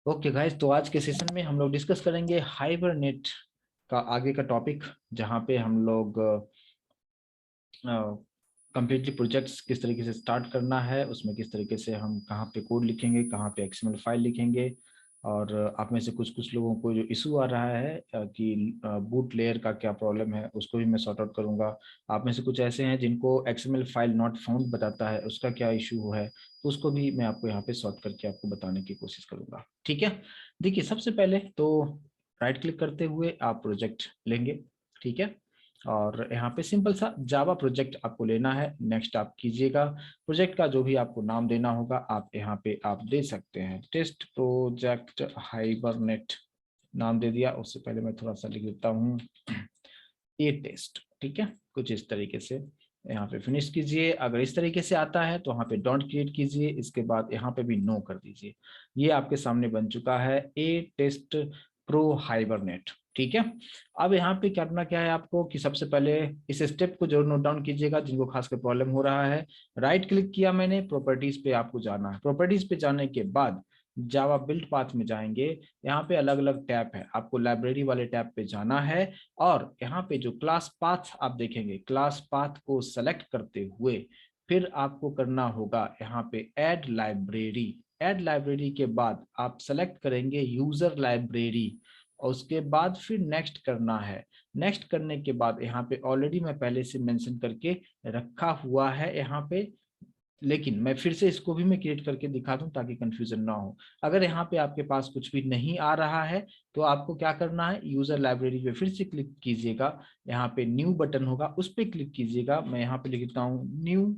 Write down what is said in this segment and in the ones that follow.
Okay guys, तो आज के सेशन में हम लोग डिस्कस करेंगे हाइबरनेट का आगे का टॉपिक, जहाँ पे हम लोग कंप्लीटली प्रोजेक्ट्स किस तरीके से स्टार्ट करना है, उसमें किस तरीके से हम कहाँ पे कोड लिखेंगे, कहाँ पे एक्सएमएल फाइल लिखेंगे। और आप में से कुछ कुछ लोगों को जो इशू आ रहा है कि बूट लेयर का क्या प्रॉब्लम है, उसको भी मैं सॉर्ट आउट करूंगा। आप में से कुछ ऐसे हैं जिनको एक्सएमएल फाइल नॉट फाउंड बताता है, उसका क्या इशू है, तो उसको भी मैं आपको यहाँ पे सॉर्ट करके आपको बताने की कोशिश करूंगा। ठीक है, देखिए सबसे पहले तो राइट क्लिक करते हुए आप प्रोजेक्ट लेंगे। ठीक है, और यहाँ पे सिंपल सा जावा प्रोजेक्ट आपको लेना है। नेक्स्ट आप कीजिएगा, प्रोजेक्ट का जो भी आपको नाम देना होगा आप यहाँ पे आप दे सकते हैं। टेस्ट प्रोजेक्ट हाइबरनेट नाम दे दिया। उससे पहले मैं थोड़ा सा लिख देता हूँ ए टेस्ट। ठीक है, कुछ इस तरीके से यहाँ पे फिनिश कीजिए। अगर इस तरीके से आता है तो यहाँ पे डॉट क्रिएट कीजिए, इसके बाद यहाँ पे भी नो कर दीजिए। ये आपके सामने बन चुका है ए टेस्ट प्रो हाइबरनेट। ठीक है, अब यहाँ पे करना क्या है आपको कि सबसे पहले इस स्टेप को जरूर नोट डाउन कीजिएगा, जिनको खासकर प्रॉब्लम हो रहा है। राइट क्लिक किया मैंने, प्रॉपर्टीज पे आपको जाना है। प्रॉपर्टीज पे जाने के बाद जावा बिल्ड पाथ में जाएंगे। यहाँ पे अलग अलग टैब है, आपको लाइब्रेरी वाले टैब पे जाना है। और यहाँ पे जो क्लास पाथ आप देखेंगे, क्लास पाथ को सेलेक्ट करते हुए फिर आपको करना होगा यहाँ पे ऐड लाइब्रेरी। ऐड लाइब्रेरी के बाद आप सेलेक्ट करेंगे यूजर लाइब्रेरी, और उसके बाद फिर नेक्स्ट करना है। नेक्स्ट करने के बाद यहाँ पे ऑलरेडी मैं पहले से मेंशन करके रखा हुआ है यहाँ पे, लेकिन मैं फिर से इसको भी मैं क्रिएट करके दिखा दूं ताकि कंफ्यूजन ना हो। अगर यहाँ पे आपके पास कुछ भी नहीं आ रहा है तो आपको क्या करना है, यूजर लाइब्रेरी पे फिर से क्लिक कीजिएगा। यहाँ पे न्यू बटन होगा, उस पर क्लिक कीजिएगा। मैं यहाँ पे लिखता हूँ न्यू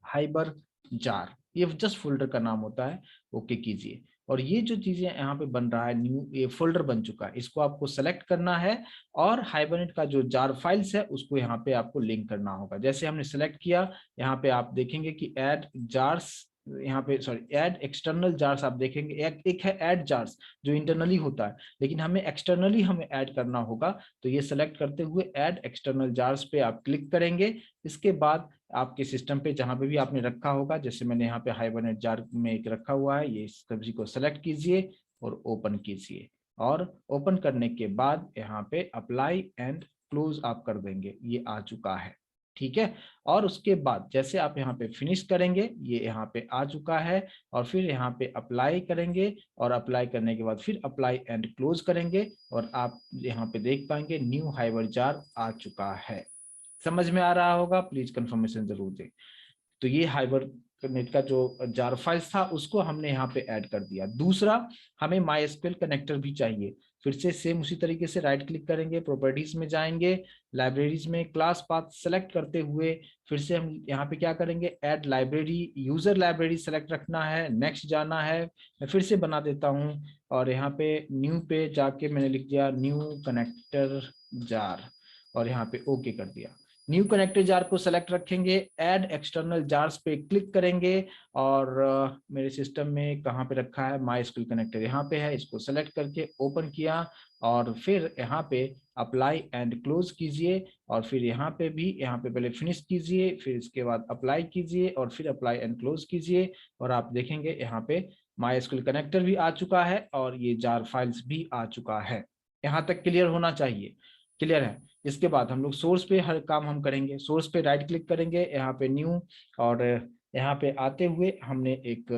हाइबर जार, ये जस्ट फोल्डर का नाम होता है। ओके कीजिए, और ये जो चीजें यहाँ पे बन रहा है न्यू, ये फोल्डर बन चुका है, इसको आपको सेलेक्ट करना है। और हाइबरनेट का जो जार फाइल्स है उसको यहाँ पे आपको लिंक करना होगा। जैसे हमने सेलेक्ट किया, यहाँ पे आप देखेंगे कि ऐड जार्स, यहाँ पे सॉरी ऐड एक्सटर्नल जार्स आप देखेंगे। एक है ऐड जार्स जो इंटरनली होता है, लेकिन हमें एक्सटर्नली हमें ऐड करना होगा। तो ये सेलेक्ट करते हुए ऐड एक्सटर्नल जार्स पे आप क्लिक करेंगे। इसके बाद आपके सिस्टम पे जहां पे भी आपने रखा होगा, जैसे मैंने यहाँ पे हाइबरनेट जार में एक रखा हुआ है, ये सब्जी को सेलेक्ट कीजिए और ओपन कीजिए। और ओपन करने के बाद यहाँ पे अप्लाई एंड क्लोज आप कर देंगे, ये आ चुका है। ठीक है, और उसके बाद जैसे आप यहाँ पे फिनिश करेंगे, ये यहाँ पे आ चुका है। और फिर यहाँ पे अप्लाई करेंगे, और अप्लाई करने के बाद फिर अप्लाई एंड क्लोज करेंगे, और आप यहाँ पे देख पाएंगे न्यू हाइबर जार आ चुका है। समझ में आ रहा होगा, प्लीज कंफर्मेशन जरूर दें। तो ये हाइबरनेट का जो जार फाइल्स था उसको हमने यहाँ पे ऐड कर दिया। दूसरा, हमें माईएसक्यूएल कनेक्टर भी चाहिए। फिर से सेम उसी तरीके से राइट क्लिक करेंगे, प्रॉपर्टीज में जाएंगे, लाइब्रेरीज में क्लास पाथ सेलेक्ट करते हुए फिर से हम यहाँ पे क्या करेंगे, add library, user library select रखना है, नेक्स्ट जाना है। मैं फिर से बना देता हूँ, और यहाँ पे न्यू पे जाके मैंने लिख दिया न्यू कनेक्टर जार, और यहाँ पे ओके कर दिया। न्यू कनेक्टर जार को सेलेक्ट रखेंगे, ऐड एक्सटर्नल जार्स पे क्लिक करेंगे। और मेरे सिस्टम में कहाँ पे रखा है, माईएसक्यूएल कनेक्टर यहाँ पे है, इसको सेलेक्ट करके ओपन किया। और फिर यहाँ पे अप्लाई एंड क्लोज कीजिए, और फिर यहाँ पे भी यहाँ पे पहले फिनिश कीजिए, फिर इसके बाद अप्लाई कीजिए, और फिर अप्लाई एंड क्लोज कीजिए। और आप देखेंगे यहाँ पे माईएसक्यूएल कनेक्टर भी आ चुका है, और ये जार फाइल्स भी आ चुका है। यहाँ तक क्लियर होना चाहिए, क्लियर है। इसके बाद हम लोग सोर्स पे हर काम हम करेंगे। सोर्स पे राइट क्लिक करेंगे, यहाँ पे न्यू, और यहाँ पे आते हुए हमने एक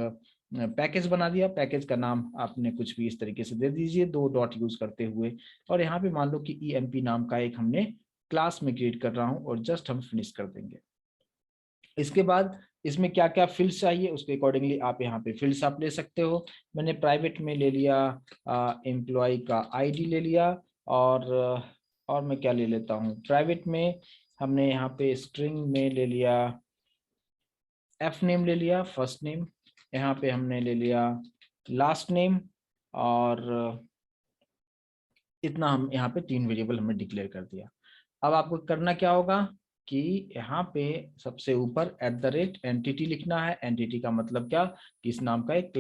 पैकेज बना दिया। पैकेज का नाम आपने कुछ भी इस तरीके से दे दीजिए, 2 डॉट यूज करते हुए। और यहाँ पे मान लो कि EMP नाम का एक हमने क्लास में क्रिएट कर रहा हूँ, और जस्ट हम फिनिश कर देंगे। इसके बाद इसमें क्या क्या फील्ड्स चाहिए उसके अकॉर्डिंगली आप यहाँ पे फील्ड्स आप ले सकते हो। मैंने प्राइवेट में ले लिया एम्प्लॉय का ID ले लिया, और मैं क्या ले लेता हूँ, प्राइवेट में हमने यहाँ पे स्ट्रिंग में ले लिया F नेम ले लिया, फर्स्ट नेम। यहाँ पे हमने ले लिया लास्ट नेम, और इतना हम यहाँ पे 3 वेरिएबल हमने डिक्लेयर कर दिया। अब आपको करना क्या होगा कि यहाँ पे सबसे ऊपर @एंटिटी लिखना है। एंटिटी का मतलब क्या कि इस नाम का एक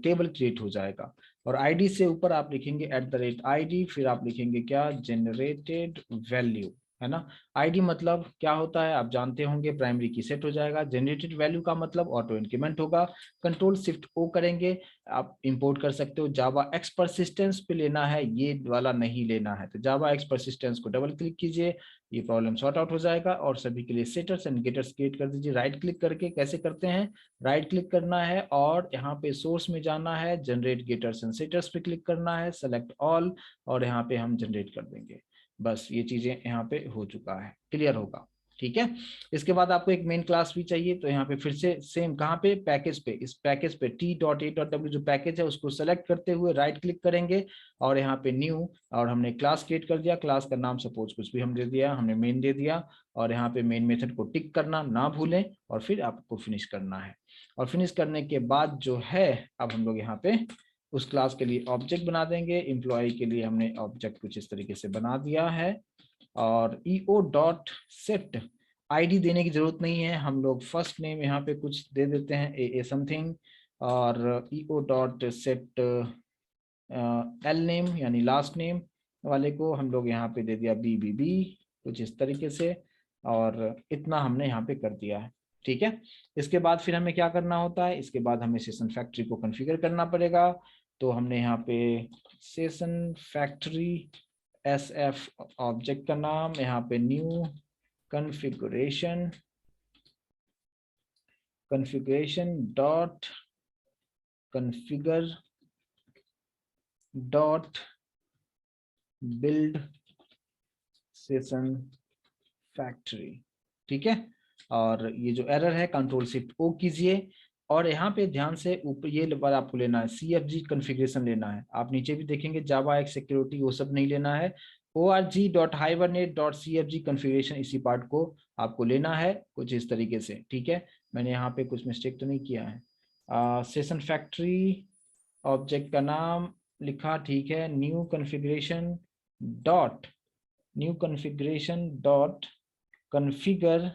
टेबल क्रिएट हो जाएगा। और ID से ऊपर आप लिखेंगे @ID, फिर आप लिखेंगे क्या, जनरेटेड वैल्यू। है ना। आईडी मतलब क्या होता है आप जानते होंगे, प्राइमरी की सेट हो जाएगा। जनरेटेड वैल्यू का मतलब ऑटो इंक्रीमेंट होगा। कंट्रोल शिफ्ट ओ करेंगे, आप इंपोर्ट कर सकते हो। जावा एक्स परसिस्टेंस पे लेना है, ये वाला नहीं लेना है, तो जावा एक्स परसिस्टेंस को डबल क्लिक कीजिए, ये प्रॉब्लम सॉर्ट आउट हो जाएगा। और सभी के लिए सेटर्स एंड गेटर्स क्रिएट कर दीजिए। राइट क्लिक करके कैसे करते हैं, राइट क्लिक करना है और यहाँ पे सोर्स में जाना है, जनरेट गेटर्स एंड सेटर्स पे क्लिक करना है, सेलेक्ट ऑल, और यहाँ पे हम जनरेट कर देंगे। बस ये चीजें यहाँ पे हो चुका है, क्लियर होगा, ठीक है। इसके बाद आपको एक मेन क्लास भी चाहिए, तो यहाँ पे फिर से सेम, कहाँ पे, पैकेज पे, इस पैकेज पे t.a.w जो पैकेज है उसको सेलेक्ट करते हुए राइट क्लिक करेंगे और यहाँ पे न्यू, और हमने क्लास क्रिएट कर दिया। क्लास का नाम सपोज कुछ भी हम दे दिया, हमने मेन दे दिया, और यहाँ पे मेन मेथड को टिक करना ना भूलें, और फिर आपको फिनिश करना है। और फिनिश करने के बाद जो है, अब हम लोग यहाँ पे उस क्लास के लिए ऑब्जेक्ट बना देंगे। एम्प्लॉय के लिए हमने ऑब्जेक्ट कुछ इस तरीके से बना दिया है, और ईओ डॉट सेट, आईडी देने की जरूरत नहीं है, हम लोग फर्स्ट नेम यहाँ पे कुछ दे देते हैं, ए समथिंग, और EO dot set L name यानी लास्ट नेम वाले को हम लोग यहाँ पे दे दिया बी कुछ इस तरीके से, और इतना हमने यहाँ पे कर दिया है, ठीक है। इसके बाद फिर हमें क्या करना होता है, इसके बाद हमें सेशन फैक्ट्री को कॉन्फ़िगर करना पड़ेगा। तो हमने यहाँ पे सेशन फैक्ट्री एसएफ ऑब्जेक्ट का नाम, यहाँ पे new configuration dot configure dot build session factory, ठीक है। और ये जो एरर है कंट्रोल शिफ्ट ओ कीजिए, और यहाँ पे ध्यान से ऊपर ये बार आपको लेना है, CFG कॉन्फ़िगरेशन लेना है। आप नीचे भी देखेंगे जावा एक्स सिक्योरिटी, वो सब नहीं लेना है, org.hibernate.cfg कॉन्फ़िगरेशन, इसी पार्ट को आपको लेना है कुछ इस तरीके से, ठीक है। मैंने यहाँ पे कुछ मिस्टेक तो नहीं किया है। सेशन फैक्ट्री ऑब्जेक्ट का नाम लिखा, ठीक है, new configuration dot configure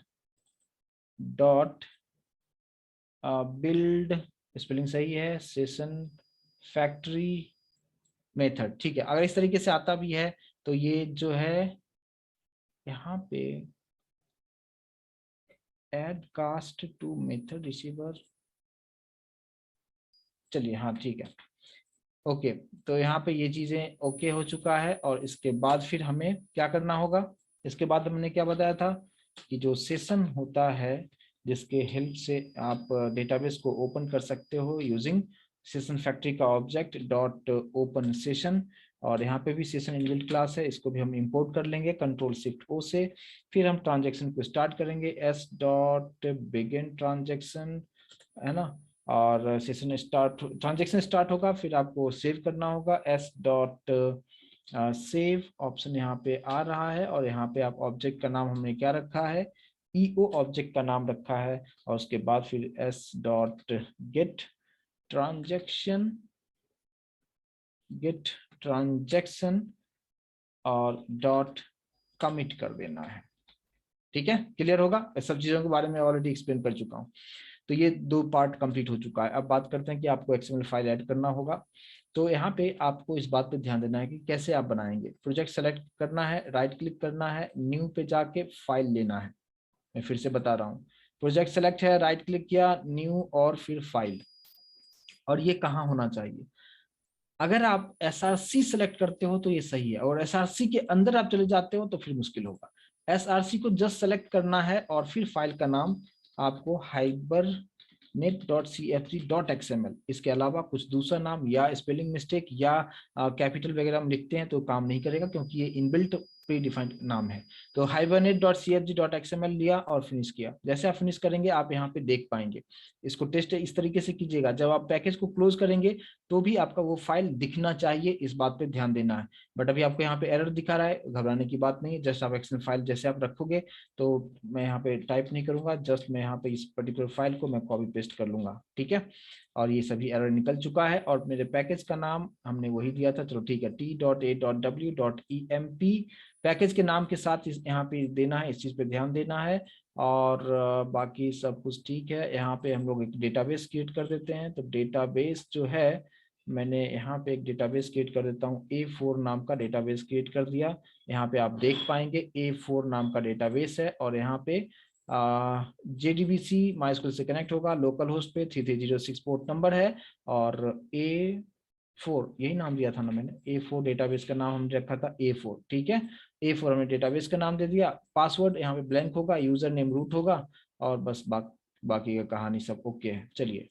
dot build, spelling सही है, सेशन फैक्ट्री मेथड, ठीक है। अगर इस तरीके से आता भी है तो ये जो है यहाँ पे add cast to method receiver, चलिए हाँ ठीक है, ओके। तो यहाँ पे ये चीजें ओके हो चुका है, और इसके बाद फिर हमें क्या करना होगा, इसके बाद हमने क्या बताया था कि जो सेशन होता है जिसके हेल्प से आप डेटाबेस को ओपन कर सकते हो यूजिंग सेशन फैक्ट्री का ऑब्जेक्ट डॉट ओपन सेशन, और यहाँ पे भी सेशन इनबिल्ट क्लास है, इसको भी हम इंपोर्ट कर लेंगे कंट्रोल शिफ्ट ओ से। फिर हम ट्रांजेक्शन को स्टार्ट करेंगे, s डॉट बिगिन ट्रांजेक्शन, है ना, और सेशन स्टार्ट, ट्रांजेक्शन स्टार्ट होगा, फिर आपको सेव करना होगा, s डॉट सेव ऑप्शन यहाँ पे आ रहा है, और यहाँ पे आप ऑब्जेक्ट का नाम हमने क्या रखा है, ईओ ऑब्जेक्ट का नाम रखा है, और उसके बाद फिर s डॉट गेट ट्रांजेक्शन और डॉट कमिट कर देना है, ठीक है। क्लियर होगा, सब चीजों के बारे में ऑलरेडी एक्सप्लेन कर चुका हूँ। तो ये दो पार्ट कंप्लीट हो चुका है। अब बात करते हैं कि आपको एक्सएमएल फाइल ऐड करना होगा। तो यहाँ पे आपको इस बात पे ध्यान देना है कि कैसे आप बनाएंगे। प्रोजेक्ट सेलेक्ट करना है, राइट क्लिक करना है, न्यू पे जाके फाइल लेना है। मैं फिर से बता रहा हूँ, प्रोजेक्ट सेलेक्ट है, राइट क्लिक किया, न्यू और फिर फाइल, और ये कहाँ होना चाहिए, अगर आप SRC सेलेक्ट करते हो तो ये सही है, और SRC के अंदर आप चले जाते हो तो फिर मुश्किल होगा। SRC को जस्ट सेलेक्ट करना है, और फिर फाइल का नाम आपको hibernate.cfg.xml, इसके अलावा कुछ दूसरा नाम या स्पेलिंग मिस्टेक या कैपिटल वगैरह हम लिखते हैं तो काम नहीं करेगा, क्योंकि ये इनबिल्ट प्री डिफाइंड नाम है। तो hibernate.cfg.xml लिया और फिनिश किया। जैसे आप फिनिश करेंगे आप यहाँ पे देख पाएंगे। इसको टेस्ट इस तरीके से कीजिएगा, जब आप पैकेज को क्लोज करेंगे तो भी आपका वो फाइल दिखना चाहिए, इस बात पे ध्यान देना है। बट अभी आपको यहाँ पे एरर दिखा रहा है, घबराने की बात नहीं है। जस्ट आप एक्सेल फाइल जैसे आप रखोगे, तो मैं यहाँ पे टाइप नहीं करूंगा, जस्ट मैं यहाँ पे इस पर्टिकुलर फाइल को मैं कॉपी पेस्ट कर लूंगा, ठीक है। और ये सभी एरर निकल चुका है, और मेरे पैकेज का नाम हमने वही दिया था, चलो ठीक है, t.a.w.emp पैकेज के नाम के साथ यहाँ पे देना है, इस चीज पे ध्यान देना है। और बाकी सब कुछ ठीक है। यहाँ पे हम लोग एक डेटाबेस क्रिएट कर देते हैं। तो डेटाबेस जो है मैंने यहाँ पे एक डेटाबेस क्रिएट कर देता हूँ, A4 नाम का डेटाबेस क्रिएट कर दिया। यहाँ पे आप देख पाएंगे A4 नाम का डेटाबेस है और यहाँ पे JDBC MySQL से कनेक्ट होगा, लोकल होस्ट पे 3306 पोर्ट नंबर है और A4 यही नाम दिया था ना मैंने, A4 डेटाबेस का नाम हमने रखा था A4, ठीक है। A4 हमने डेटाबेस का नाम दे दिया, पासवर्ड यहाँ पे ब्लैंक होगा, यूजर नेम रूट होगा और बस बाकी का कहानी सब ओके है। चलिए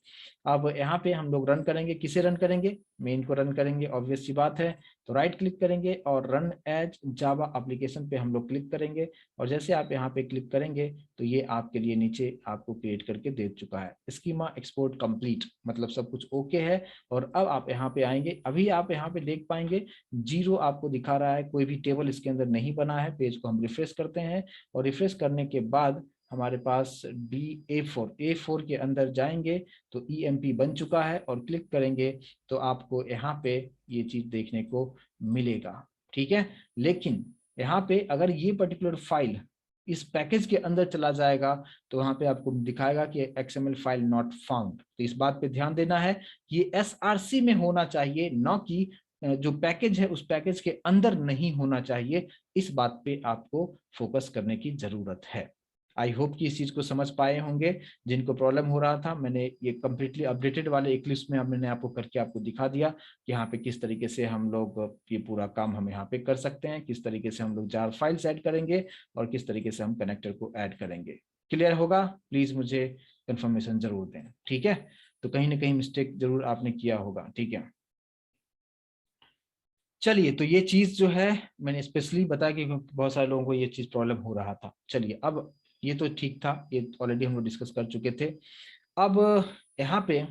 अब यहाँ पे हम लोग रन करेंगे, किसे रन करेंगे, मेन को रन करेंगे, ऑब्वियस सी बात है। तो राइट क्लिक करेंगे और रन एज जावा एप्लीकेशन पे हम लोग क्लिक करेंगे और जैसे आप यहाँ पे क्लिक करेंगे तो ये आपके लिए नीचे आपको क्रिएट करके दे चुका है, स्कीमा एक्सपोर्ट कंप्लीट, मतलब सब कुछ ओके है। और अब आप यहाँ पे आएंगे, अभी आप यहाँ पे देख पाएंगे 0 आपको दिखा रहा है, कोई भी टेबल इसके अंदर नहीं बना है। पेज को हम रिफ्रेश करते हैं और रिफ्रेश करने के बाद हमारे पास A4 के अंदर जाएंगे तो EMP बन चुका है और क्लिक करेंगे तो आपको यहाँ पे ये चीज देखने को मिलेगा, ठीक है। लेकिन यहाँ पे अगर ये पर्टिकुलर फाइल इस पैकेज के अंदर चला जाएगा तो वहां पे आपको दिखाएगा कि XML फाइल नॉट फाउंड। तो इस बात पे ध्यान देना है, ये SRC में होना चाहिए, न कि जो पैकेज है उस पैकेज के अंदर नहीं होना चाहिए। इस बात पे आपको फोकस करने की जरूरत है। आई होप कि इस चीज को समझ पाए होंगे। जिनको प्रॉब्लम हो रहा था, मैंने ये कम्प्लीटली अपडेटेड वाले इक्लिप्स में मैंने आपको करके आपको दिखा दिया कि यहाँ पे किस तरीके से हम लोग ये पूरा काम हम यहाँ पे कर सकते हैं, किस तरीके से हम लोग जार फाइल्स ऐड करेंगे और किस तरीके से हम कनेक्टर को ऐड करेंगे। क्लियर होगा? प्लीज मुझे कंफर्मेशन जरूर दें, ठीक है। तो कहीं ना कहीं मिस्टेक जरूर आपने किया होगा, ठीक है। चलिए, तो ये चीज जो है मैंने स्पेशली बताया कि बहुत सारे लोगों को ये चीज प्रॉब्लम हो रहा था। चलिए, अब ये तो ठीक था, ये ऑलरेडी हम लोग डिस्कस कर चुके थे। अब यहाँ पे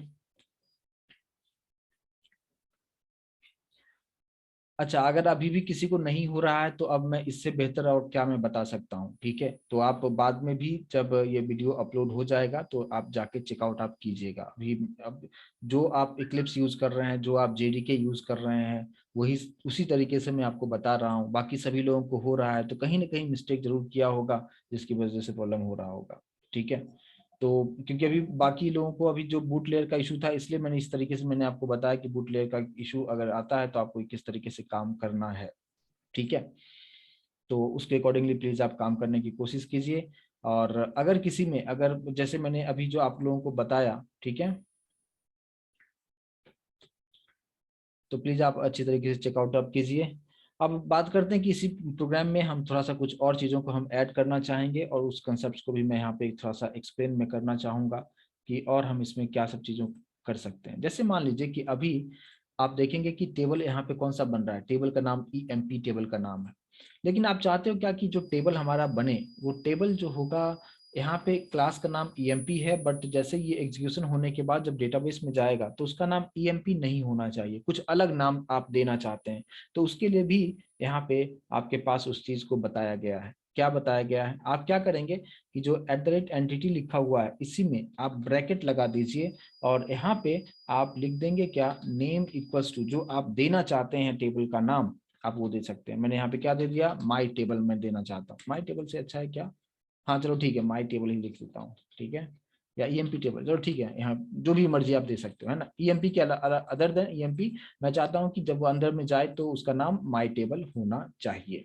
अच्छा, अगर अभी भी किसी को नहीं हो रहा है तो अब मैं इससे बेहतर और क्या मैं बता सकता हूँ, ठीक है। तो आप बाद में भी जब ये वीडियो अपलोड हो जाएगा तो आप जाके चेकआउट आप कीजिएगा। अभी अब जो आप इक्लिप्स यूज कर रहे हैं, जो आप JDK यूज कर रहे हैं, वही उसी तरीके से मैं आपको बता रहा हूँ। बाकी सभी लोगों को हो रहा है तो कहीं ना कहीं मिस्टेक जरूर किया होगा जिसकी वजह से प्रॉब्लम हो रहा होगा, ठीक है। तो क्योंकि अभी बाकी लोगों को अभी जो बूट लेयर का इशू था, इसलिए मैंने इस तरीके से मैंने आपको बताया कि बूट लेयर का इशू अगर आता है तो आपको किस तरीके से काम करना है, ठीक है। तो उसके अकॉर्डिंगली प्लीज आप काम करने की कोशिश कीजिए। और अगर किसी में, अगर जैसे मैंने अभी जो आप लोगों को बताया, ठीक है, तो प्लीज आप अच्छी तरीके से चेकआउट अप कीजिए। अब बात करते हैं कि इसी प्रोग्राम में हम थोड़ा सा कुछ और चीज़ों को हम ऐड करना चाहेंगे और उस कंसेप्ट को भी मैं यहाँ पे थोड़ा सा एक्सप्लेन में करना चाहूँगा कि और हम इसमें क्या सब चीज़ों कर सकते हैं। जैसे मान लीजिए कि अभी आप देखेंगे कि टेबल यहाँ पे कौन सा बन रहा है, टेबल का नाम EMP टेबल का नाम है। लेकिन आप चाहते हो क्या कि जो टेबल हमारा बने, वो टेबल जो होगा, यहाँ पे क्लास का नाम EMP है, बट जैसे ये एग्जीक्यूशन होने के बाद जब डेटाबेस में जाएगा तो उसका नाम EMP नहीं होना चाहिए, कुछ अलग नाम आप देना चाहते हैं। तो उसके लिए भी यहाँ पे आपके पास उस चीज को बताया गया है। क्या बताया गया है? आप क्या करेंगे कि जो @entity लिखा हुआ है इसी में आप ब्रैकेट लगा दीजिए और यहाँ पे आप लिख देंगे क्या, नेम इक्वल्स टू जो आप देना चाहते हैं टेबल का नाम, आप वो दे सकते हैं। मैंने यहाँ पे क्या दे दिया, माई टेबल मैं देना चाहता हूँ। माई टेबल से अच्छा है क्या? हाँ चलो ठीक है, माई टेबल ही लिख देता हूँ, ठीक है। या EMP टेबल, चलो ठीक है, यहाँ जो भी मर्जी आप दे सकते हो, है ना। EMP के अदर देन EMP मैं चाहता हूँ कि जब वो अंदर में जाए तो उसका नाम माई टेबल होना चाहिए,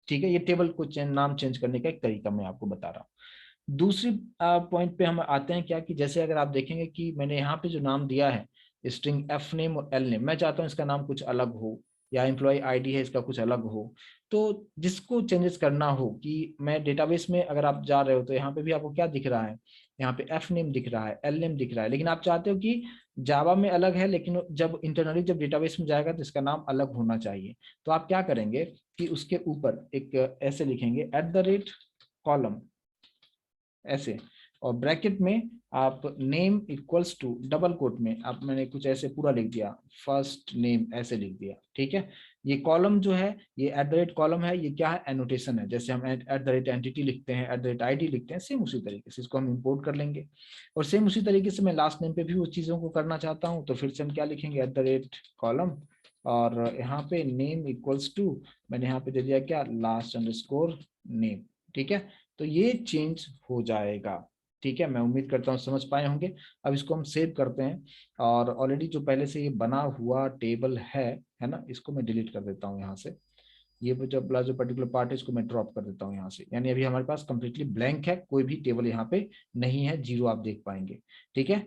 ठीक है। ये टेबल को नाम चेंज करने का एक तरीका मैं आपको बता रहा हूँ। दूसरी पॉइंट पे हम आते हैं क्या कि जैसे अगर आप देखेंगे कि मैंने यहाँ पे जो नाम दिया है स्ट्रिंग F नेम और L नेम, मैं चाहता हूँ इसका नाम कुछ अलग हो, या एम्प्लॉय ID है इसका कुछ अलग हो। तो जिसको चेंजेस करना हो कि मैं डेटाबेस में अगर आप जा रहे हो तो यहाँ पे भी आपको क्या दिख रहा है, यहाँ पे F नेम दिख रहा है, L नेम दिख रहा है, लेकिन आप चाहते हो कि जावा में अलग है लेकिन जब इंटरनली जब डेटाबेस में जाएगा तो इसका नाम अलग होना चाहिए। तो आप क्या करेंगे कि उसके ऊपर एक ऐसे लिखेंगे @कॉलम ऐसे, और ब्रैकेट में आप name equals to double quote में आप, मैंने कुछ ऐसे पूरा लिख दिया, फर्स्ट नेम ऐसे लिख दिया, ठीक है। ये कॉलम जो है, ये @कॉलम है, ये क्या है, एनोटेशन है। जैसे हम @entity लिखते हैं, @id लिखते हैं, सेम उसी तरीके से इसको हम इंपोर्ट कर लेंगे। और सेम उसी तरीके से मैं लास्ट नेम पे भी उस चीजों को करना चाहता हूँ तो फिर से हम क्या लिखेंगे, @कॉलम और यहाँ पे नेम इक्वल्स टू, मैंने यहाँ पे दे दिया क्या, लास्ट_नेम, ठीक है। तो ये चेंज हो जाएगा, ठीक है, मैं उम्मीद करता हूँ समझ पाए होंगे। अब इसको हम सेव करते हैं, और ऑलरेडी जो पहले से ये बना हुआ टेबल है ना, इसको मैं डिलीट कर देता हूँ यहाँ से। ये जो पर्टिकुलर पार्ट है इसको मैं ड्रॉप कर देता हूँ यहाँ से, यानी अभी हमारे पास कंप्लीटली ब्लैंक है, कोई भी टेबल यहाँ पे नहीं है, जीरो आप देख पाएंगे। ठीक है,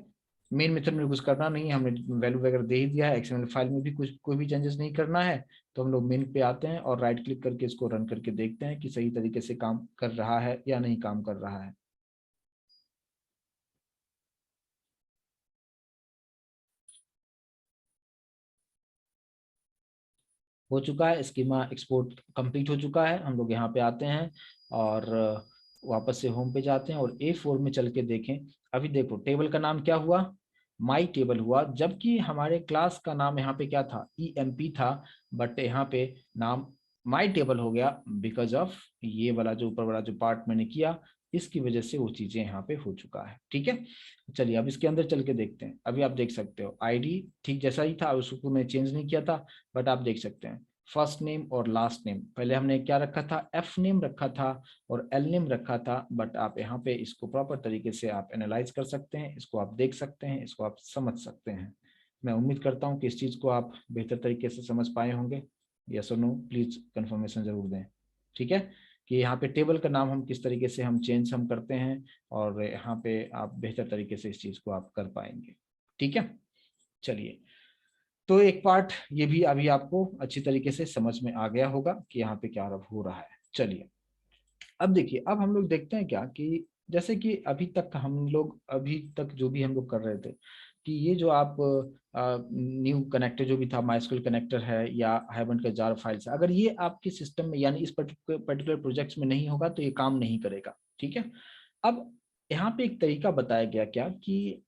मेन मेथड में कुछ करना नहीं है, हमने वैल्यू वगैरह दे ही दिया है, एक्सएमएल फाइल में भी कुछ कोई भी चेंजेस नहीं करना है। तो हम लोग मेन पे आते हैं और राइट क्लिक करके इसको रन करके देखते हैं कि सही तरीके से काम कर रहा है या नहीं काम कर रहा है। हो चुका है, स्कीमा एक्सपोर्ट कंप्लीट हो चुका है। हम लोग यहाँ पे आते हैं और वापस से होम पे जाते हैं और A4 में चल के देखें। अभी देखो टेबल का नाम क्या हुआ, माई टेबल हुआ, जबकि हमारे क्लास का नाम यहाँ पे क्या था, EMP था, बट यहाँ पे नाम माई टेबल हो गया बिकॉज ऑफ ये वाला जो ऊपर वाला जो पार्ट मैंने किया, इसकी वजह से वो चीजें यहाँ पे हो चुका है। ठीक है, चलिए अब इसके अंदर चल के देखते हैं। अभी आप देख सकते हो आईडी ठीक जैसा ही था, उसको मैं चेंज नहीं किया था, बट आप देख सकते हैं फर्स्ट नेम और लास्ट नेम, पहले हमने क्या रखा था, एफ नेम रखा था और एल नेम रखा था, बट आप यहाँ पे इसको प्रॉपर तरीके से आप एनालाइज कर सकते हैं, इसको आप देख सकते हैं, इसको आप समझ सकते हैं। मैं उम्मीद करता हूँ कि इस चीज को आप बेहतर तरीके से समझ पाए होंगे। यस और नो प्लीज कंफर्मेशन जरूर दें। ठीक है, कि यहाँ पे टेबल का नाम हम किस तरीके से हम चेंज हम करते हैं, और यहाँ पे आप बेहतर तरीके से इस चीज को आप कर पाएंगे। ठीक है, चलिए, तो एक पार्ट ये भी अभी आपको अच्छी तरीके से समझ में आ गया होगा कि यहाँ पे क्या हो रहा है। चलिए अब देखिए, अब हम लोग देखते हैं क्या कि जैसे कि अभी तक जो भी हम लोग कर रहे थे कि ये जो आप न्यू कनेक्टर जो भी था, माइस्क्यूएल कनेक्टर है या हेवन का जार फाइल्स है, अगर ये आपके सिस्टम में यानी इस पर्टिकुलर प्रोजेक्ट्स में नहीं होगा तो ये काम नहीं करेगा। ठीक है, अब यहाँ पे एक तरीका बताया गया क्या कि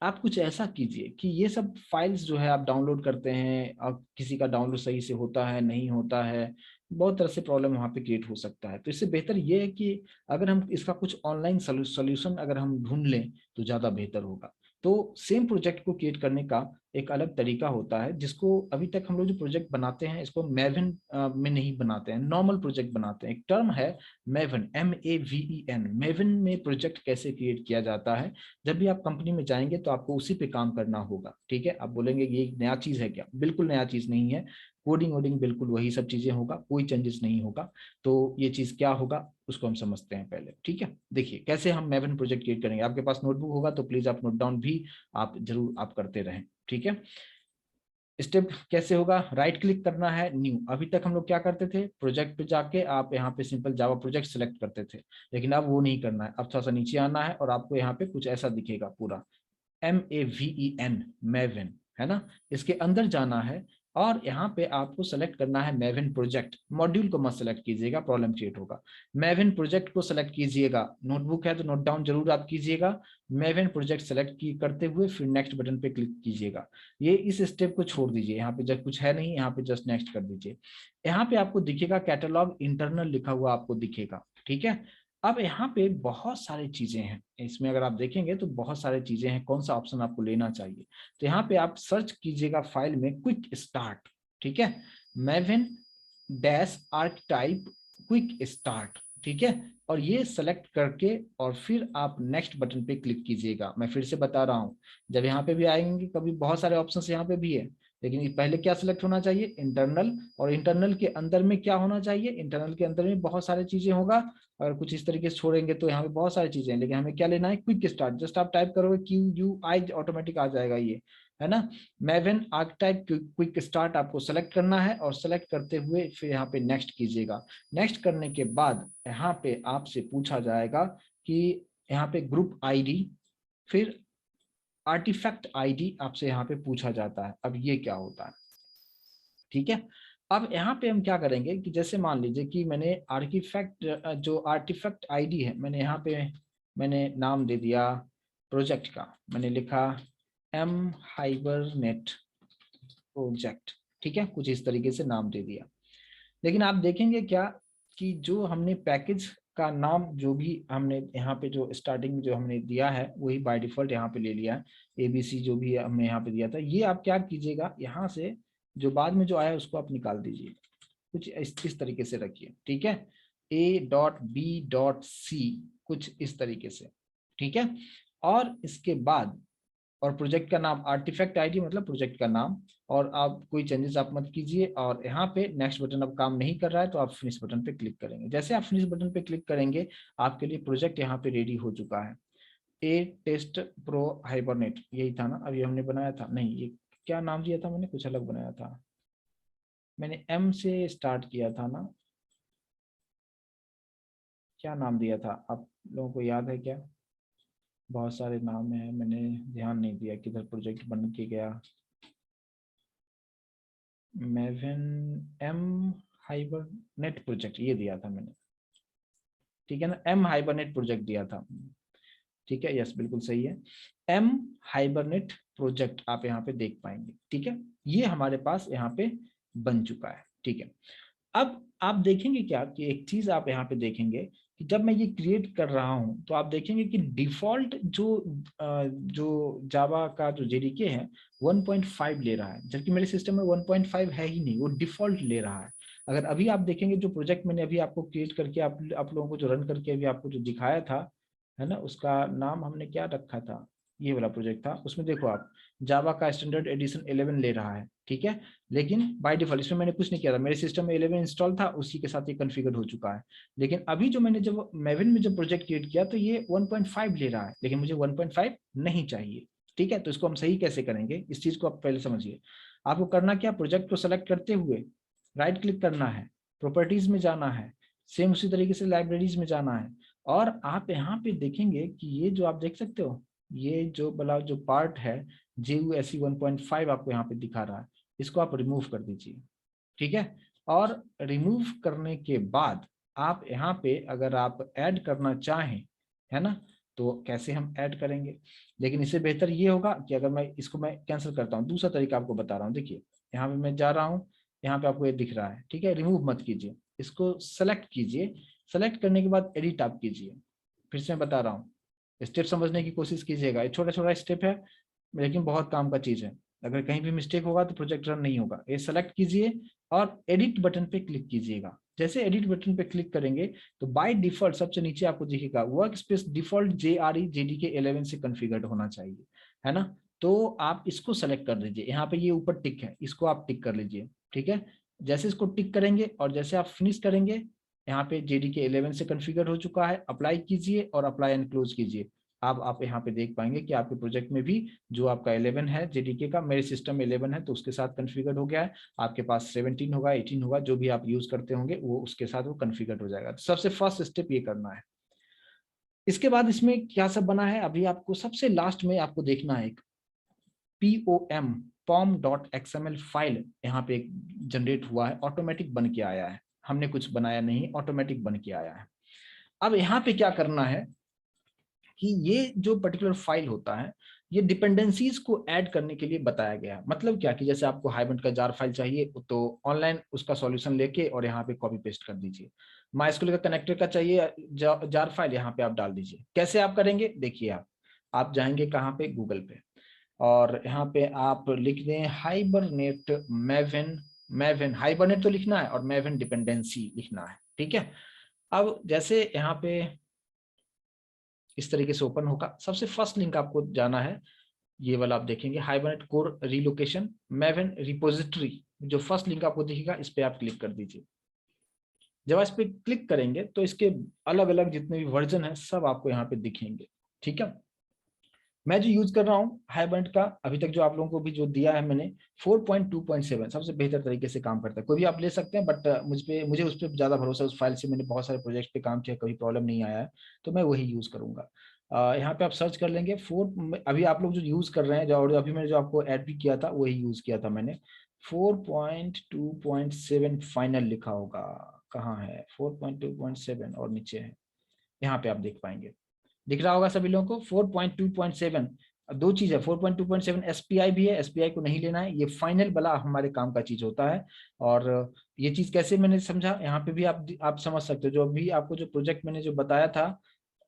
आप कुछ ऐसा कीजिए कि ये सब फाइल्स जो है आप डाउनलोड करते हैं, और किसी का डाउनलोड सही से होता है नहीं होता है, बहुत तरह से प्रॉब्लम वहाँ पे क्रिएट हो सकता है। तो इससे बेहतर ये है कि अगर हम इसका कुछ ऑनलाइन सोल्यूशन अगर हम ढूंढ लें तो ज़्यादा बेहतर होगा। तो सेम प्रोजेक्ट को क्रिएट करने का एक अलग तरीका होता है, जिसको अभी तक हम लोग जो प्रोजेक्ट बनाते हैं इसको मैवन में नहीं बनाते हैं, नॉर्मल प्रोजेक्ट बनाते हैं। एक टर्म है मैवन, MEVEN, मैवन में प्रोजेक्ट कैसे क्रिएट किया जाता है। जब भी आप कंपनी में जाएंगे तो आपको उसी पे काम करना होगा। ठीक है, आप बोलेंगे ये नया चीज है क्या, बिल्कुल नया चीज नहीं है, कोडिंग वोडिंग बिल्कुल वही सब चीजें होगा, कोई चेंजेस नहीं होगा। तो ये चीज क्या होगा उसको हम समझते हैं पहले। ठीक है, देखिए कैसे हम मैवन प्रोजेक्ट क्रिएट करेंगे। आपके पास नोटबुक होगा तो प्लीज आप नोट डाउन भी आप जरूर आप करते रहें। ठीक है, स्टेप कैसे होगा, राइट क्लिक करना है, न्यू। अभी तक हम लोग क्या करते थे, प्रोजेक्ट पे जाके आप यहाँ पे सिंपल जावा प्रोजेक्ट सेलेक्ट करते थे, लेकिन अब वो नहीं करना है। अब थोड़ा सा नीचे आना है और आपको यहाँ पे कुछ ऐसा दिखेगा पूरा MEVEN, मैवन, है ना, इसके अंदर जाना है और यहाँ पे आपको सेलेक्ट करना है मैवन प्रोजेक्ट। मॉड्यूल को मत सेलेक्ट कीजिएगा, प्रॉब्लम क्रिएट होगा। मैवन प्रोजेक्ट को सेलेक्ट कीजिएगा, नोटबुक है तो नोट डाउन जरूर आप कीजिएगा। मैवन प्रोजेक्ट सेलेक्ट की करते हुए फिर नेक्स्ट बटन पे क्लिक कीजिएगा। ये इस स्टेप को छोड़ दीजिए, यहाँ पे जब कुछ है नहीं, यहाँ पे जस्ट नेक्स्ट कर दीजिए। यहाँ पे आपको दिखेगा कैटलॉग इंटरनल लिखा हुआ आपको दिखेगा। ठीक है, अब यहाँ पे बहुत सारी चीजें हैं, इसमें अगर आप देखेंगे तो बहुत सारी चीजें हैं, कौन सा ऑप्शन आपको लेना चाहिए। तो यहाँ पे आप सर्च कीजिएगा फाइल में क्विक स्टार्ट। ठीक है, मैवन डैश आर्कटाइप क्विक स्टार्ट। ठीक है, और ये सेलेक्ट करके और फिर आप नेक्स्ट बटन पे क्लिक कीजिएगा। मैं फिर से बता रहा हूँ, जब यहाँ पे भी आएंगे कभी बहुत सारे ऑप्शन यहाँ पे भी है, लेकिन पहले क्या सिलेक्ट होना चाहिए, इंटरनल। और इंटरनल के अंदर में क्या होना चाहिए, इंटरनल के अंदर में बहुत सारी चीजें होगा। अगर कुछ इस तरीके से छोड़ेंगे तो यहाँ पे बहुत सारी चीजें हैं, लेकिन हमें क्या लेना है, क्विक स्टार्ट। जस्ट आप टाइप करोगे QUI ऑटोमेटिक आ जाएगा ये, है ना। मैवन आर्कटाइप क्विक स्टार्ट आपको सेलेक्ट करना है और सेलेक्ट करते हुए फिर यहाँ पे नेक्स्ट कीजिएगा। नेक्स्ट करने के बाद यहाँ पे आपसे पूछा जाएगा कि यहाँ पे ग्रुप ID, फिर आर्टिफैक्ट ID आपसे यहाँ पे पूछा जाता है। अब ये क्या होता है, ठीक है। अब यहाँ पे हम क्या करेंगे कि जैसे मान लीजिए कि मैंने आर्टिफैक्ट जो आर्टिफैक्ट ID है, मैंने यहाँ पे मैंने नाम दे दिया प्रोजेक्ट का, मैंने लिखा M हाइबरनेट प्रोजेक्ट। ठीक है, कुछ इस तरीके से नाम दे दिया। लेकिन आप देखेंगे क्या कि जो हमने पैकेज का नाम जो भी हमने यहाँ पे जो स्टार्टिंग में जो हमने दिया है वही बाय डिफॉल्ट यहाँ पे ले लिया है, ABC जो भी हमने यहाँ पे दिया था। ये आप क्या कीजिएगा, यहाँ से जो बाद में जो आया है उसको आप निकाल दीजिए, कुछ इस तरीके से रखिए। ठीक है, A.B.C कुछ इस तरीके से। ठीक है। और इसके बाद और प्रोजेक्ट का नाम आर्टिफैक्ट आईडी मतलब प्रोजेक्ट का नाम, और आप कोई चेंजेस आप मत कीजिए। और यहाँ पे नेक्स्ट बटन अब काम नहीं कर रहा है तो आप फिनिश बटन पे क्लिक करेंगे। जैसे आप फिनिश बटन पे क्लिक करेंगे आपके लिए प्रोजेक्ट यहाँ पे रेडी हो चुका है। ए टेस्ट प्रो हाइबरनेट यही था ना, अभी हमने बनाया था नहीं, ये क्या नाम दिया था मैंने, कुछ अलग बनाया था, मैंने एम से स्टार्ट किया था ना, क्या नाम दिया था आप लोगों को याद है क्या? बहुत सारे नाम है, मैंने ध्यान नहीं दिया किधर प्रोजेक्ट बन के गया। मेवन एम हाइबरनेट प्रोजेक्ट ये दिया था मैंने, ठीक है ना, एम हाइबरनेट प्रोजेक्ट दिया था, ठीक है, यस बिल्कुल सही है। एम हाइबरनेट प्रोजेक्ट आप यहाँ पे देख पाएंगे, ठीक है, ये हमारे पास यहाँ पे बन चुका है, ठीक है। अब आप देखेंगे क्या कि एक चीज आप यहाँ पे देखेंगे कि जब मैं ये क्रिएट कर रहा हूं तो आप देखेंगे कि डिफॉल्ट जो जावा का जो जेडीके है 1.5 ले रहा है, जबकि मेरे सिस्टम में 1.5 है ही नहीं, वो डिफॉल्ट ले रहा है। अगर अभी आप देखेंगे जो प्रोजेक्ट मैंने अभी आपको क्रिएट करके आप लोगों को जो रन करके अभी आपको जो दिखाया था, है ना, उसका नाम हमने क्या रखा था, ये वाला प्रोजेक्ट था, उसमें देखो आप जावा का स्टैंडर्ड एडिशन 11 ले रहा है, ठीक है। लेकिन बाय डिफॉल्ट इसमें मैंने कुछ नहीं किया था, मेरे सिस्टम में 11 इंस्टॉल था, उसी के साथ ये कॉन्फ़िगर हो चुका है। लेकिन अभी जो मैंने जब मेविन में जब प्रोजेक्ट क्रिएट किया तो ये 1.5 ले रहा है, लेकिन मुझे 1.5 नहीं चाहिए, ठीक है। तो इसको हम सही कैसे करेंगे, इस चीज को आप पहले समझिए। आपको करना क्या, प्रोजेक्ट को सेलेक्ट करते हुए राइट क्लिक करना है, प्रॉपर्टीज में जाना है, सेम उसी तरीके से लाइब्रेरीज में जाना है, और आप यहाँ पे देखेंगे कि ये जो आप देख सकते हो, ये जो वाला जो पार्ट है JUSE 1.5 आपको यहाँ पे दिखा रहा है, इसको आप रिमूव कर दीजिए, ठीक है। और रिमूव करने के बाद आप यहाँ पे अगर आप ऐड करना चाहें, है ना, तो कैसे हम ऐड करेंगे, लेकिन इससे बेहतर ये होगा कि अगर मैं इसको मैं कैंसिल करता हूँ, दूसरा तरीका आपको बता रहा हूँ। देखिए यहाँ पे मैं जा रहा हूँ, यहाँ पे आपको ये दिख रहा है, ठीक है, रिमूव मत कीजिए, इसको सेलेक्ट कीजिए, सेलेक्ट करने के बाद एडिट आप कीजिए। फिर से मैं बता रहा हूँ, स्टेप समझने की कोशिश कीजिएगा, ये छोटा छोटा स्टेप है लेकिन बहुत काम का चीज है। अगर कहीं भी मिस्टेक होगा तो प्रोजेक्ट रन नहीं होगा। ये सेलेक्ट कीजिए और एडिट बटन पे क्लिक कीजिएगा। जैसे एडिट बटन पे क्लिक करेंगे तो बाय डिफॉल्ट सबसे नीचे आपको दिखेगा work space default JRE JDK 11 से कॉन्फ़िगर्ड होना चाहिए, है ना। तो आप इसको सेलेक्ट कर दीजिए, यहाँ पे ये ऊपर टिक है, इसको आप टिक कर लीजिए, ठीक है। जैसे इसको टिक करेंगे और जैसे आप फिनिश करेंगे, यहाँ पे JDK 11 से कॉन्फ़िगर हो चुका है, अप्लाई कीजिए और अप्लाई एंड क्लोज कीजिए। अब आप यहाँ पे देख पाएंगे कि आपके प्रोजेक्ट में भी जो आपका 11 है JDK का, मेरे सिस्टम में 11 है तो उसके साथ कॉन्फ़िगर्ड हो गया है। आपके पास 17 होगा, 18 होगा, जो भी आप यूज करते होंगे वो उसके साथ वो कॉन्फ़िगर्ड हो जाएगा। तो सबसे फर्स्ट स्टेप ये करना है। इसके बाद इसमें क्या सब बना है, अभी आपको सबसे लास्ट में आपको देखना है एक pom.xml फाइल यहाँ पे जनरेट हुआ है, ऑटोमेटिक बन के आया है, हमने कुछ बनाया नहीं, ऑटोमेटिक बन के आया है। अब यहाँ पे क्या करना है कि ये जो पर्टिकुलर फाइल होता है ये डिपेंडेंसीज को ऐड करने के लिए बताया गया है। मतलब क्या कि जैसे आपको हाइबरनेट का जार फाइल चाहिए तो ऑनलाइन उसका सॉल्यूशन लेके और यहाँ पे कॉपी पेस्ट कर दीजिए। माइस्क्यूएल का कनेक्टर का चाहिए जार फाइल, यहाँ पे आप डाल दीजिए। कैसे आप करेंगे, देखिए आप जाएंगे कहाँ पे, गूगल पे, और यहाँ पे आप लिख दें हाइबरनेट मेविन, मेविन हाइबरनेट तो लिखना है और मेविन डिपेंडेंसी लिखना है, ठीक है। अब जैसे यहाँ पे इस तरीके से ओपन होगा, सबसे फर्स्ट लिंक आपको जाना है, ये वाला आप देखेंगे hibernate core relocation Maven repository, जो फर्स्ट लिंक आपको दिखेगा इस पे आप क्लिक कर दीजिए। जब इस पे क्लिक करेंगे तो इसके अलग अलग जितने भी वर्जन है सब आपको यहाँ पे दिखेंगे, ठीक है। मैं जो यूज कर रहा हूँ हाइबरनेट का अभी तक जो आप लोगों को भी जो दिया है मैंने 4.2.7 सबसे बेहतर तरीके से काम करता है। कोई भी आप ले सकते हैं बट मुझे उस पर ज्यादा भरोसा, उस फाइल से मैंने बहुत सारे प्रोजेक्ट पे काम किया, कभी प्रॉब्लम नहीं आया है, तो मैं वही यूज करूंगा। यहाँ पे आप सर्च कर लेंगे अभी आप लोग जो यूज कर रहे हैं, जो अभी मैंने जो आपको ऐड भी किया था वही यूज किया था मैंने। 4.2.7 फाइनल लिखा होगा, कहाँ है 4.2.7 और नीचे है, यहाँ पे आप देख पाएंगे, दिख रहा होगा सभी लोगों को 4.2.7। दो चीज है, 4.2.7 SPI भी है, SPI को नहीं लेना है, ये फाइनल वाला हमारे काम का चीज होता है। और ये चीज कैसे मैंने समझा, यहाँ पे भी आप समझ सकते हो, जो अभी आपको जो प्रोजेक्ट मैंने जो बताया था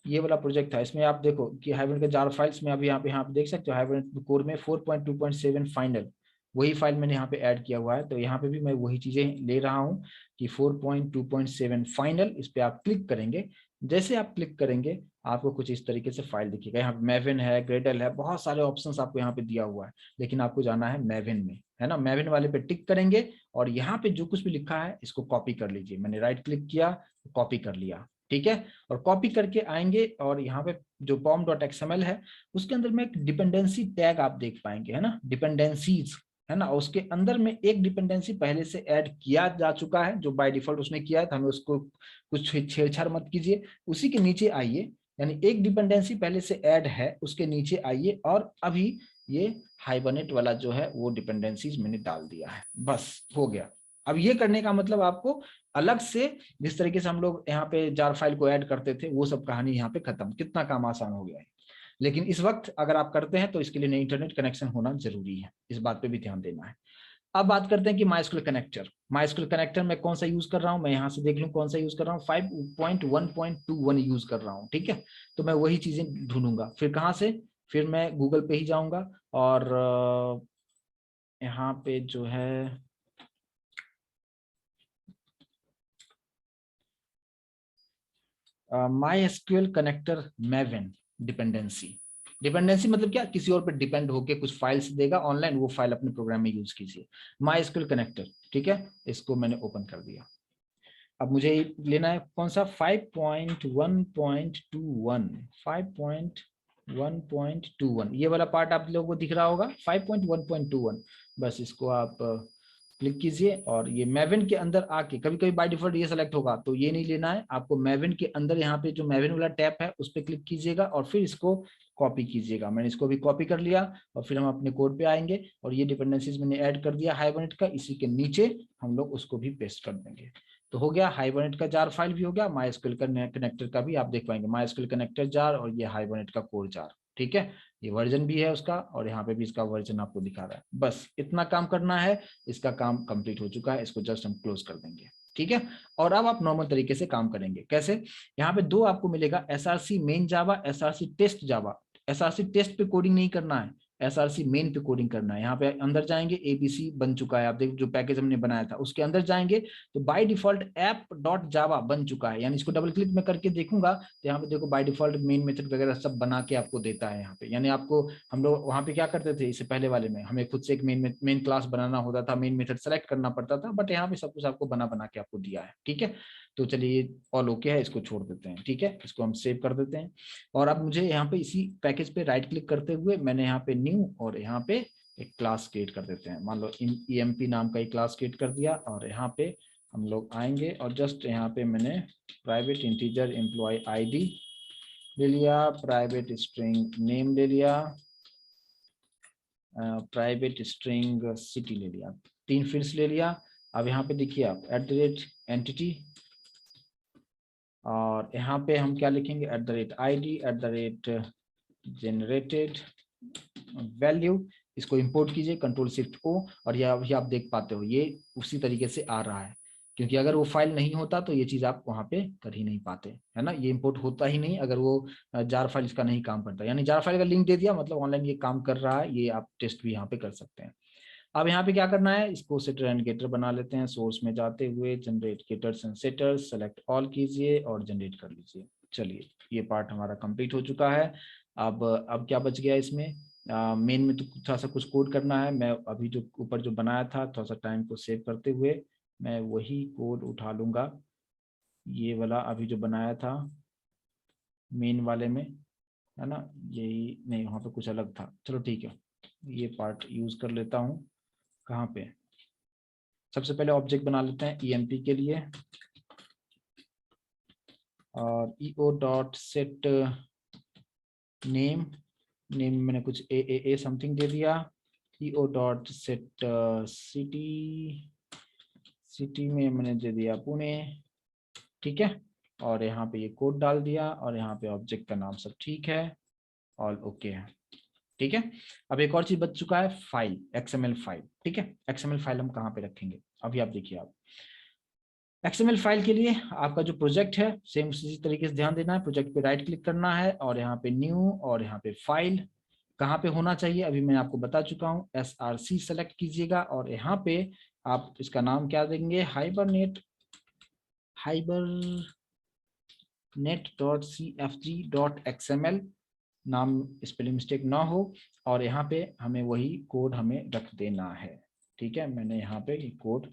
ये वाला प्रोजेक्ट था, इसमें आप देखो कि हाइबरनेट के जार फाइल्स में अभी यहाँ पे देख सकते हो हाइबरनेट कोर में 4.2.7 फाइनल, वही फाइल मैंने यहाँ पे ऐड किया हुआ है। तो यहाँ पे भी मैं वही चीजें ले रहा हूँ कि 4.2.7 फाइनल, इस पे आप क्लिक करेंगे जैसे आप क्लिक करेंगे आपको कुछ इस तरीके से फाइल दिखेगा। यहाँ पे मैविन है, ग्रेडल है, बहुत सारे ऑप्शंस आपको यहाँ पे दिया हुआ है, लेकिन आपको जाना है मैविन में, है ना। मैविन वाले पे टिक करेंगे और यहाँ पे जो कुछ भी लिखा है इसको कॉपी कर लीजिए। मैंने राइट क्लिक किया, कॉपी कर लिया, ठीक है। और कॉपी करके आएंगे और यहाँ पे जो pom.xml है उसके अंदर में एक डिपेंडेंसी टैग आप देख पाएंगे, है ना, डिपेंडेंसीज, है ना। उसके अंदर में एक डिपेंडेंसी पहले से ऐड किया जा चुका है, जो बाय डिफॉल्ट उसने किया है, तो हमें उसको कुछ छेड़छाड़ मत कीजिए। उसी के नीचे आइए, यानी एक डिपेंडेंसी पहले से ऐड है उसके नीचे आइए और अभी ये हाइबरनेट वाला जो है वो डिपेंडेंसीज मैंने डाल दिया है, बस हो गया। अब ये करने का मतलब आपको अलग से जिस तरीके से हम लोग यहाँ पे जार फाइल को ऐड करते थे वो सब कहानी यहाँ पे खत्म। कितना काम आसान हो गया है। लेकिन इस वक्त अगर आप करते हैं तो इसके लिए नई इंटरनेट कनेक्शन होना जरूरी है, इस बात पे भी ध्यान देना है। अब बात करते हैं कि माइस्क्यूएल कनेक्टर। माइस्क्यूएल कनेक्टर मैं कौन सा यूज कर रहा हूं, मैं यहां से देख लूं कौन सा यूज कर रहा हूं, 5.1.21 यूज कर रहा हूं, ठीक है। तो मैं वही चीजें ढूंढूंगा, फिर कहां से, फिर मैं गूगल पे ही जाऊंगा और यहाँ पे जो है माइस्क्यूएल कनेक्टर मैविन डिपेंडेंसी। डिपेंडेंसी मतलब क्या, किसी और पे डिपेंड होके कुछ फाइल्स देगा ऑनलाइन, वो फाइल अपने प्रोग्राम में यूज कीजिए। माइस्क्यूएल कनेक्टर, ठीक है, इसको मैंने ओपन कर दिया। अब मुझे लेना है कौन सा, 5.1.21, 5.1.21, ये वाला पार्ट आप लोगों को दिख रहा होगा 5.1.21। बस इसको आप क्लिक कीजिए और ये मैविन के अंदर आके, कभी कभी बाय डिफॉल्ट ये सेलेक्ट होगा तो ये नहीं लेना है आपको। मैविन के अंदर यहाँ पे जो मैविन वाला टैब है उस पर क्लिक कीजिएगा और फिर इसको कॉपी कीजिएगा। मैंने इसको भी कॉपी कर लिया और फिर हम अपने कोड पे आएंगे और ये डिपेंडेंसीज मैंने ऐड कर दिया हाइबरनेट का, इसी के नीचे हम लोग उसको भी पेस्ट कर देंगे। तो हो गया, हाइबरनेट का जार फाइल भी हो गया, माइस्क्यूएल कनेक्टर का भी आप देख पाएंगे, माइस्क्यूएल कनेक्टर जार और ये हाइबरनेट का कोर जार, ठीक है। ये वर्जन भी है उसका और यहाँ पे भी इसका वर्जन आपको दिखा रहा है। बस इतना काम करना है, इसका काम कंप्लीट हो चुका है, इसको जस्ट हम क्लोज कर देंगे, ठीक है। और अब आप नॉर्मल तरीके से काम करेंगे कैसे, यहाँ पे दो आपको मिलेगा, एसआरसी मेन जावा, एसआरसी टेस्ट जावा। एसआरसी टेस्ट पे कोडिंग नहीं करना है, एसआरसी मेन पे कोडिंग करना है। यहाँ पे अंदर जाएंगे, एबीसी बन चुका है, आप देख जो पैकेज हमने बनाया था उसके अंदर जाएंगे तो बाय डिफॉल्ट ऐप डॉट जावा बन चुका है। यानी इसको डबल क्लिक में करके देखूंगा तो यहाँ पे देखो बाय डिफॉल्ट मेन मेथड वगैरह सब बना के आपको देता है यहाँ पे। यानी आपको, हम लोग वहाँ पे क्या करते थे इससे पहले वाले में, हमें खुद से एक मेन क्लास बनाना होता था, मेन मेथड सेलेक्ट करना पड़ता था, बट यहाँ पे सब कुछ आपको बना बना के आपको दिया है, ठीक है। तो चलिए ऑल ओके है, इसको छोड़ देते हैं, ठीक है, इसको हम सेव कर देते हैं। और अब मुझे यहाँ पे इसी पैकेज पे राइट क्लिक करते हुए मैंने यहाँ पे न्यू और यहाँ पे एक क्लास क्रिएट कर देते हैं। मान लो EMP नाम का एक क्लास क्रिएट कर दिया और यहाँ पे हम लोग आएंगे और जस्ट यहाँ पे मैंने प्राइवेट इंटीजर एम्प्लॉय आईडी ले लिया, प्राइवेट स्ट्रिंग नेम ले लिया, प्राइवेट स्ट्रिंग सिटी ले लिया, 3 फील्ड्स ले लिया। अब यहाँ पे देखिए आप @entity और यहाँ पे हम क्या लिखेंगे, @id @generated वैल्यू। इसको इंपोर्ट कीजिए Ctrl+Shift+O और ये अभी आप देख पाते हो ये उसी तरीके से आ रहा है, क्योंकि अगर वो फाइल नहीं होता तो ये चीज आप वहां पे कर ही नहीं पाते, है ना। ये इंपोर्ट होता ही नहीं अगर वो जार फाइल इसका नहीं काम करता। यानी जार फाइल का लिंक दे दिया मतलब ऑनलाइन ये काम कर रहा है, ये आप टेस्ट भी यहाँ पे कर सकते हैं। अब यहाँ पे क्या करना है, इसको सेटर एंड गेटर बना लेते हैं। सोर्स में जाते हुए generate getters and setters select all कीजिए और जनरेट कर लीजिए। चलिए ये पार्ट हमारा कंप्लीट हो चुका है। अब क्या बच गया इसमें, मेन में तो थोड़ा सा कुछ कोड करना है। मैं अभी जो ऊपर जो बनाया था थोड़ा सा टाइम को सेव करते हुए मैं वही कोड उठा लूंगा, ये वाला अभी जो बनाया था मेन वाले में, है ना। यही नहीं, वहाँ पे कुछ अलग था, चलो ठीक है, ये पार्ट यूज कर लेता हूँ। कहाँ पे, सबसे पहले ऑब्जेक्ट बना लेते हैं EMP के लिए और eo.set नेम, नेम मैंने कुछ a समथिंग दे दिया। eo.set सिटी में मैंने दे दिया पुणे, ठीक है। और यहाँ पे ये कोड डाल दिया और यहाँ पे ऑब्जेक्ट का नाम सब ठीक है, ऑल ओके है, ठीक है। अब एक और चीज बच चुका है, फाइल, XML फाइल, ठीक है। XML फाइल हम कहाँ पे रखेंगे, अभी आप देखिए। आप XML फाइल के लिए आपका जो प्रोजेक्ट है सेम उसी तरीके से ध्यान देना है, प्रोजेक्ट पे राइट क्लिक करना है और यहाँ पे न्यू और यहाँ पे फाइल कहाँ पे होना चाहिए अभी मैं आपको बता चुका हूँ, SRC सेलेक्ट कीजिएगा और यहाँ पे आप इसका नाम क्या देंगे, हाइबरनेट net.cfg.xml, नाम स्पेलिंग मिस्टेक ना हो, और यहाँ पे हमें वही कोड हमें रख देना है। ठीक है, मैंने यहाँ पे ये कोड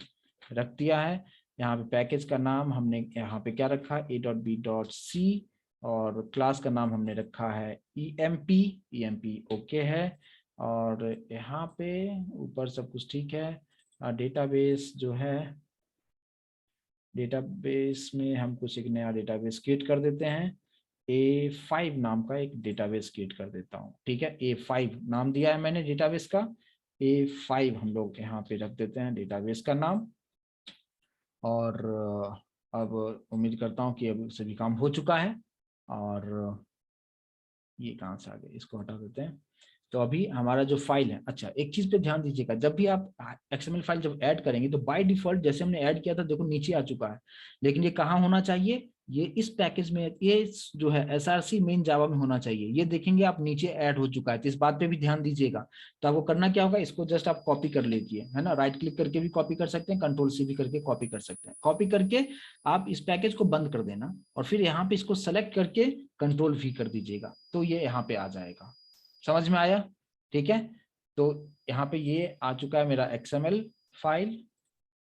रख दिया है। यहाँ पे पैकेज का नाम हमने यहाँ पे क्या रखा है, a.b.c, और क्लास का नाम हमने रखा है emp ओके है। और यहाँ पे ऊपर सब कुछ ठीक है। डेटाबेस जो है, डेटाबेस में हम कुछ एक नया डेटाबेस क्रिएट कर देते हैं। A5 नाम का एक डेटाबेस क्रिएट कर देता हूँ। ठीक है, A5 नाम दिया है मैंने डेटाबेस का। A5 हम लोग यहाँ पे रख देते हैं डेटाबेस का नाम। और अब उम्मीद करता हूँ कि अब सभी काम हो चुका है। और ये कहाँ से आ गए, इसको हटा देते हैं। तो अभी हमारा जो फाइल है, अच्छा एक चीज पे ध्यान दीजिएगा, जब भी आप एक्सएमएल फाइल जब ऐड करेंगे तो बाय डिफॉल्ट जैसे हमने ऐड किया था देखो नीचे आ चुका है, लेकिन ये कहाँ होना चाहिए, ये इस पैकेज में, ये जो है एसआरसी मेन जावा में होना चाहिए। ये देखेंगे आप नीचे ऐड हो चुका है, तो इस बात पे भी ध्यान दीजिएगा। तो आपको करना क्या होगा, इसको जस्ट आप कॉपी कर लीजिए, है ना, राइट क्लिक करके भी कॉपी कर सकते हैं, कंट्रोल सी भी करके कॉपी कर सकते हैं। कॉपी करके आप इस पैकेज को बंद कर देना, और फिर यहाँ पे इसको सेलेक्ट करके कंट्रोल V कर दीजिएगा, तो ये यहाँ पे आ जाएगा। समझ में आया? ठीक है, तो यहाँ पे ये आ चुका है मेरा XML फाइल,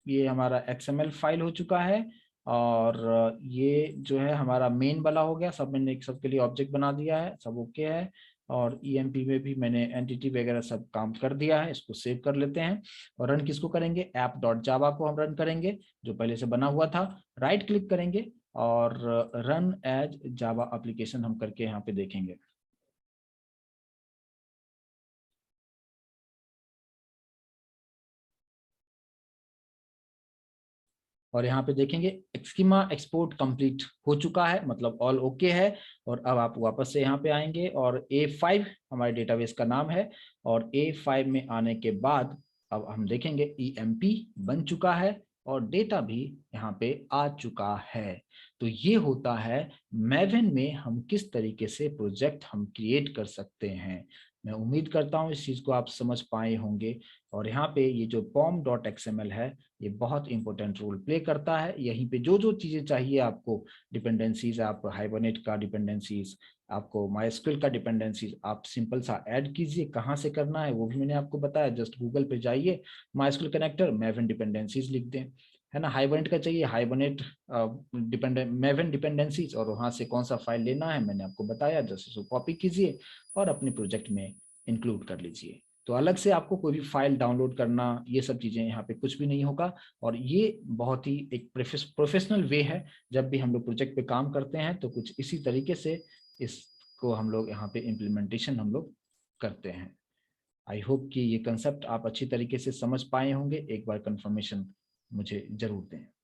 ये हमारा XML फाइल हो चुका है। और ये जो है हमारा मेन वाला हो गया, सब मैंने एक सबके लिए ऑब्जेक्ट बना दिया है, सब ओके है। और EMP में भी मैंने एंटिटी वगैरह सब काम कर दिया है। इसको सेव कर लेते हैं और रन किसको करेंगे, app.java को हम रन करेंगे जो पहले से बना हुआ था। राइट क्लिक करेंगे और रन एज जावा एप्लीकेशन हम करके यहाँ पे देखेंगे। और यहाँ पे देखेंगे स्कीमा एक्सपोर्ट कंप्लीट हो चुका है, मतलब ऑल ओके है। और अब आप वापस से यहाँ पे आएंगे और A5 हमारे डेटाबेस का नाम है। और A5 में आने के बाद अब हम देखेंगे EMP बन चुका है और डेटा भी यहाँ पे आ चुका है। तो ये होता है मैवन में हम किस तरीके से प्रोजेक्ट हम क्रिएट कर सकते हैं। मैं उम्मीद करता हूँ इस चीज को आप समझ पाए होंगे। और यहाँ पे ये जो pom.xml है, ये बहुत इंपॉर्टेंट रोल प्ले करता है। यहीं पे जो जो चीजें चाहिए आपको, डिपेंडेंसीज, आप हाइबरनेट का डिपेंडेंसीज, आपको माइस्क्विल का डिपेंडेंसीज, आप सिंपल सा ऐड कीजिए। कहाँ से करना है वो भी मैंने आपको बताया, जस्ट गूगल पे जाइए, माइस्क्विल कनेक्टर मैवन डिपेंडेंसीज लिख दें, है ना। हाइबरनेट का चाहिए, हाइबरनेट डिपेंडेंट मैवन डिपेंडेंसीज, और वहां से कौन सा फाइल लेना है मैंने आपको बताया, जस्ट उसको कॉपी कीजिए और अपने प्रोजेक्ट में इंक्लूड कर लीजिए। तो अलग से आपको कोई भी फाइल डाउनलोड करना, ये सब चीजें यहाँ पे कुछ भी नहीं होगा। और ये बहुत ही एक प्रोफेशनल वे है, जब भी हम लोग प्रोजेक्ट पे काम करते हैं तो कुछ इसी तरीके से इसको हम लोग यहाँ पे इम्प्लीमेंटेशन हम लोग करते हैं। आई होप कि ये कंसेप्ट आप अच्छी तरीके से समझ पाए होंगे। एक बार कंफर्मेशन मुझे जरूर दें।